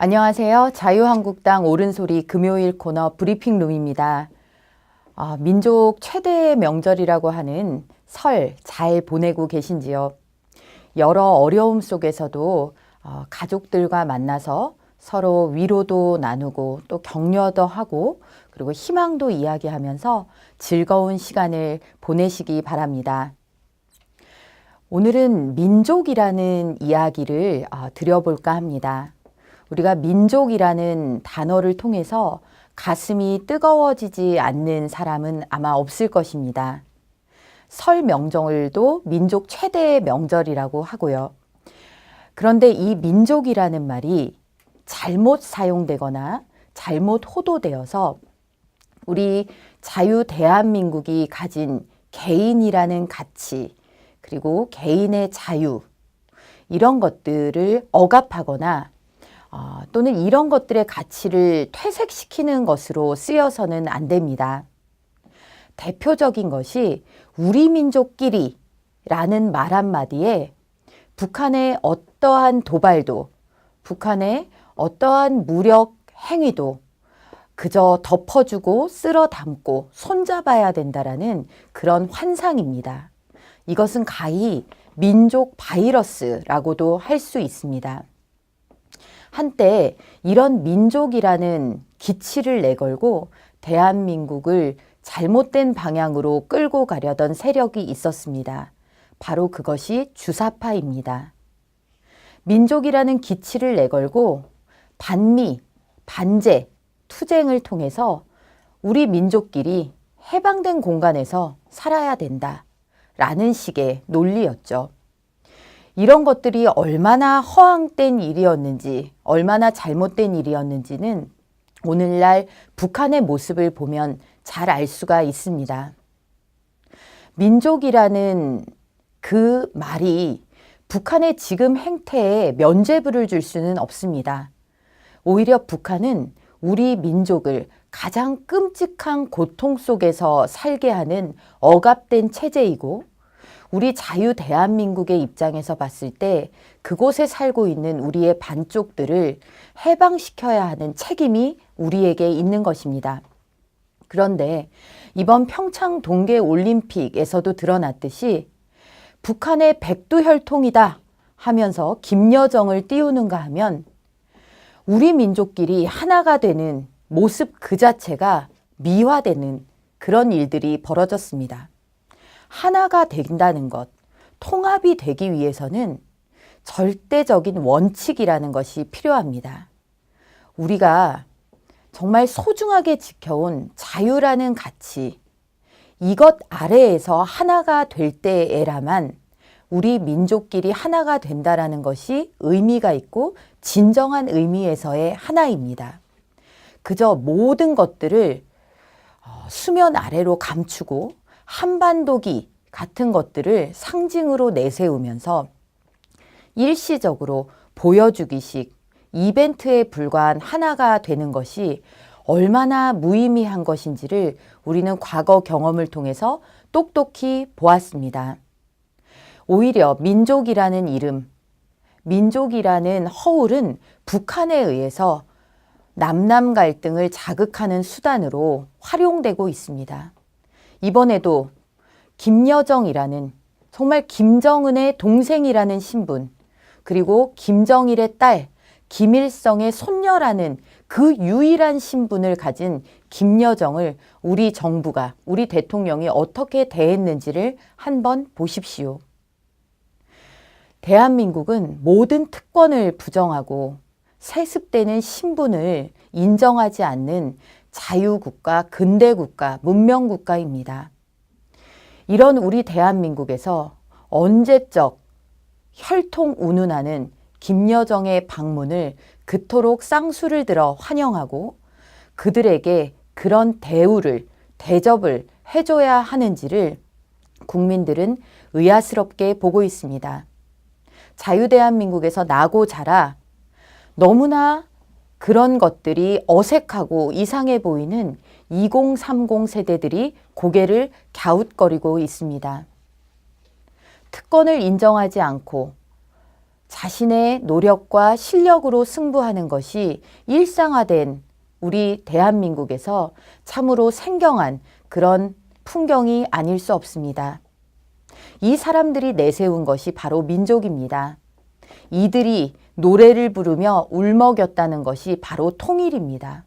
안녕하세요. 자유한국당 옳은소리 금요일 코너 브리핑룸입니다. 민족 최대의 명절이라고 하는 설 잘 보내고 계신지요? 여러 어려움 속에서도 가족들과 만나서 서로 위로도 나누고 또 격려도 하고 그리고 희망도 이야기하면서 즐거운 시간을 보내시기 바랍니다. 오늘은 민족이라는 이야기를 드려볼까 합니다. 우리가 민족이라는 단어를 통해서 가슴이 뜨거워지지 않는 사람은 아마 없을 것입니다. 설 명절도 민족 최대의 명절이라고 하고요. 그런데 이 민족이라는 말이 잘못 사용되거나 잘못 호도되어서 우리 자유 대한민국이 가진 개인이라는 가치, 그리고 개인의 자유, 이런 것들을 억압하거나 또는 이런 것들의 가치를 퇴색시키는 것으로 쓰여서는 안 됩니다. 대표적인 것이 우리 민족끼리 라는 말 한마디에 북한의 어떠한 도발도, 북한의 어떠한 무력 행위도 그저 덮어주고 쓸어 담고 손잡아야 된다라는 그런 환상입니다. 이것은 가히 민족 바이러스라고도 할 수 있습니다. 한때 이런 민족이라는 기치를 내걸고 대한민국을 잘못된 방향으로 끌고 가려던 세력이 있었습니다. 바로 그것이 주사파입니다. 민족이라는 기치를 내걸고 반미, 반제, 투쟁을 통해서 우리 민족끼리 해방된 공간에서 살아야 된다라는 식의 논리였죠. 이런 것들이 얼마나 허황된 일이었는지, 얼마나 잘못된 일이었는지는 오늘날 북한의 모습을 보면 잘 알 수가 있습니다. 민족이라는 그 말이 북한의 지금 행태에 면죄부를 줄 수는 없습니다. 오히려 북한은 우리 민족을 가장 끔찍한 고통 속에서 살게 하는 억압된 체제이고, 우리 자유 대한민국의 입장에서 봤을 때 그곳에 살고 있는 우리의 반쪽들을 해방시켜야 하는 책임이 우리에게 있는 것입니다. 그런데 이번 평창 동계올림픽에서도 드러났듯이 북한의 백두혈통이다 하면서 김여정을 띄우는가 하면 우리 민족끼리 하나가 되는 모습 그 자체가 미화되는 그런 일들이 벌어졌습니다. 하나가 된다는 것, 통합이 되기 위해서는 절대적인 원칙이라는 것이 필요합니다. 우리가 정말 소중하게 지켜온 자유라는 가치, 이것 아래에서 하나가 될 때에라만 우리 민족끼리 하나가 된다라는 것이 의미가 있고 진정한 의미에서의 하나입니다. 그저 모든 것들을 수면 아래로 감추고 한반도기 같은 것들을 상징으로 내세우면서 일시적으로 보여주기식 이벤트에 불과한 하나가 되는 것이 얼마나 무의미한 것인지를 우리는 과거 경험을 통해서 똑똑히 보았습니다. 오히려 민족이라는 이름, 민족이라는 허울은 북한에 의해서 남남 갈등을 자극하는 수단으로 활용되고 있습니다. 이번에도 김여정이라는 정말 김정은의 동생이라는 신분, 그리고 김정일의 딸 김일성의 손녀라는 그 유일한 신분을 가진 김여정을 우리 정부가, 우리 대통령이 어떻게 대했는지를 한번 보십시오. 대한민국은 모든 특권을 부정하고 세습되는 신분을 인정하지 않는 자유국가, 근대국가, 문명국가입니다. 이런 우리 대한민국에서 언제적 혈통 운운하는 김여정의 방문을 그토록 쌍수를 들어 환영하고 그들에게 그런 대우를, 대접을 해줘야 하는지를 국민들은 의아스럽게 보고 있습니다. 자유대한민국에서 나고 자라 너무나 그런 것들이 어색하고 이상해 보이는 2030 세대들이 고개를 갸웃거리고 있습니다. 특권을 인정하지 않고 자신의 노력과 실력으로 승부하는 것이 일상화된 우리 대한민국에서 참으로 생경한 그런 풍경이 아닐 수 없습니다. 이 사람들이 내세운 것이 바로 민족입니다. 이들이 노래를 부르며 울먹였다는 것이 바로 통일입니다.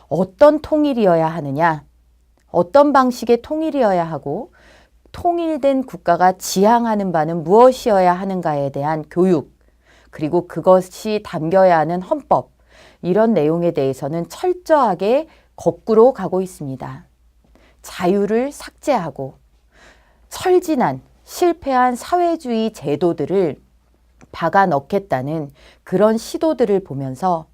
어떤 통일이어야 하느냐? 어떤 방식의 통일이어야 하고 통일된 국가가 지향하는 바는 무엇이어야 하는가에 대한 교육, 그리고 그것이 담겨야 하는 헌법, 이런 내용에 대해서는 철저하게 거꾸로 가고 있습니다. 자유를 삭제하고 철진한 실패한 사회주의 제도들을 박아 넣겠다는 그런 시도들을 보면서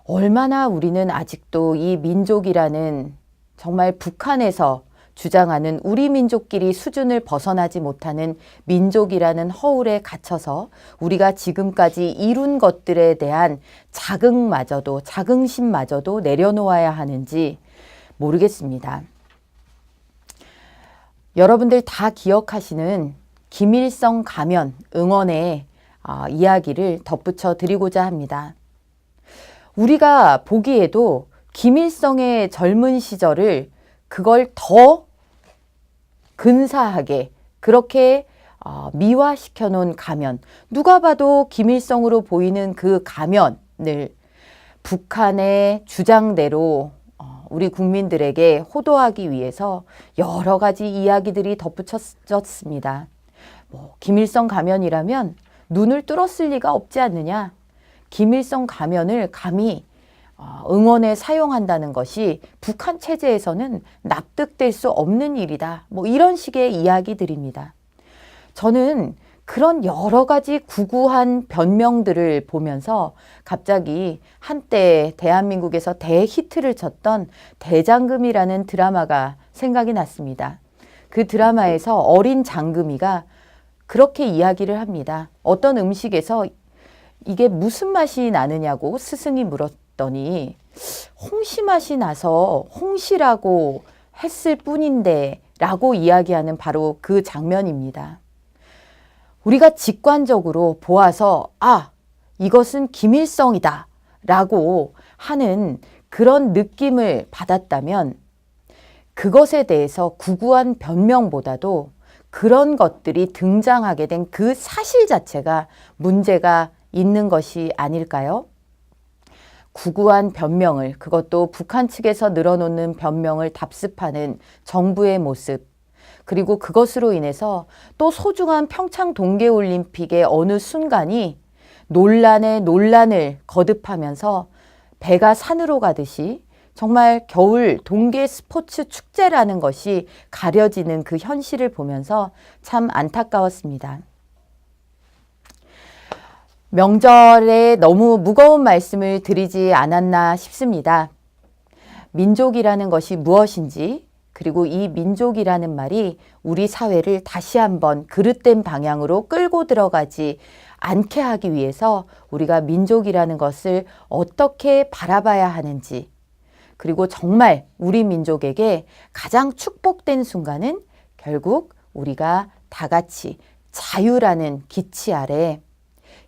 얼마나 우리는 아직도 이 민족이라는 정말 북한에서 주장하는 우리 민족끼리 수준을 벗어나지 못하는 민족이라는 허울에 갇혀서 우리가 지금까지 이룬 것들에 대한 자긍심마저도 내려놓아야 하는지 모르겠습니다. 여러분들 다 기억하시는 김일성 가면 응원의 이야기를 덧붙여 드리고자 합니다. 우리가 보기에도 김일성의 젊은 시절을 그걸 더 근사하게 그렇게 미화시켜 놓은 가면, 누가 봐도 김일성으로 보이는 그 가면을 북한의 주장대로 우리 국민들에게 호도하기 위해서 여러 가지 이야기들이 덧붙여졌습니다. 김일성 가면이라면 눈을 뚫었을 리가 없지 않느냐. 김일성 가면을 감히 응원에 사용한다는 것이 북한 체제에서는 납득될 수 없는 일이다. 이런 식의 이야기들입니다. 저는 그런 여러 가지 구구한 변명들을 보면서 갑자기 한때 대한민국에서 대히트를 쳤던 대장금이라는 드라마가 생각이 났습니다. 그 드라마에서 어린 장금이가 그렇게 이야기를 합니다. 어떤 음식에서 이게 무슨 맛이 나느냐고 스승이 물었더니 홍시 맛이 나서 홍시라고 했을 뿐인데 라고 이야기하는 바로 그 장면입니다. 우리가 직관적으로 보아서 이것은 김일성이다 라고 하는 그런 느낌을 받았다면 그것에 대해서 구구한 변명보다도 그런 것들이 등장하게 된 그 사실 자체가 문제가 있는 것이 아닐까요? 구구한 변명을, 그것도 북한 측에서 늘어놓는 변명을 답습하는 정부의 모습, 그리고 그것으로 인해서 또 소중한 평창 동계올림픽의 어느 순간이 논란에 논란을 거듭하면서 배가 산으로 가듯이 정말 겨울 동계 스포츠 축제라는 것이 가려지는 그 현실을 보면서 참 안타까웠습니다. 명절에 너무 무거운 말씀을 드리지 않았나 싶습니다. 민족이라는 것이 무엇인지, 그리고 이 민족이라는 말이 우리 사회를 다시 한번 그릇된 방향으로 끌고 들어가지 않게 하기 위해서 우리가 민족이라는 것을 어떻게 바라봐야 하는지, 그리고 정말 우리 민족에게 가장 축복된 순간은 결국 우리가 다 같이 자유라는 기치 아래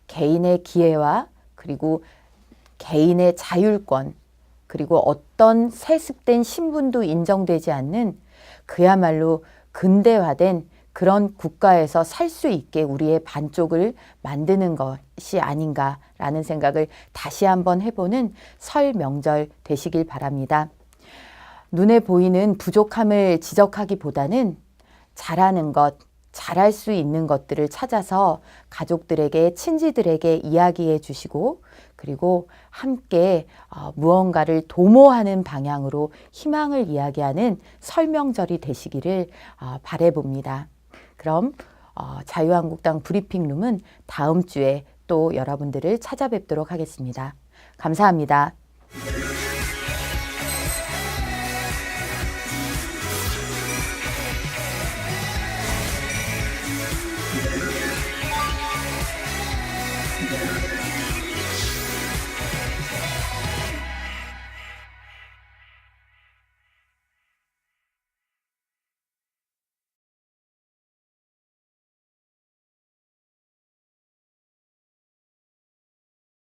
개인의 기회와 그리고 개인의 자율권, 그리고 어떤 세습된 신분도 인정되지 않는 그야말로 근대화된 그런 국가에서 살 수 있게 우리의 반쪽을 만드는 것이 아닌가라는 생각을 다시 한번 해보는 설 명절 되시길 바랍니다. 눈에 보이는 부족함을 지적하기보다는 잘하는 것, 잘할 수 있는 것들을 찾아서 가족들에게, 친지들에게 이야기해 주시고, 그리고 함께 무언가를 도모하는 방향으로 희망을 이야기하는 설명절이 되시기를 바라봅니다. 그럼 자유한국당 브리핑룸은 다음 주에 또 여러분들을 찾아뵙도록 하겠습니다. 감사합니다.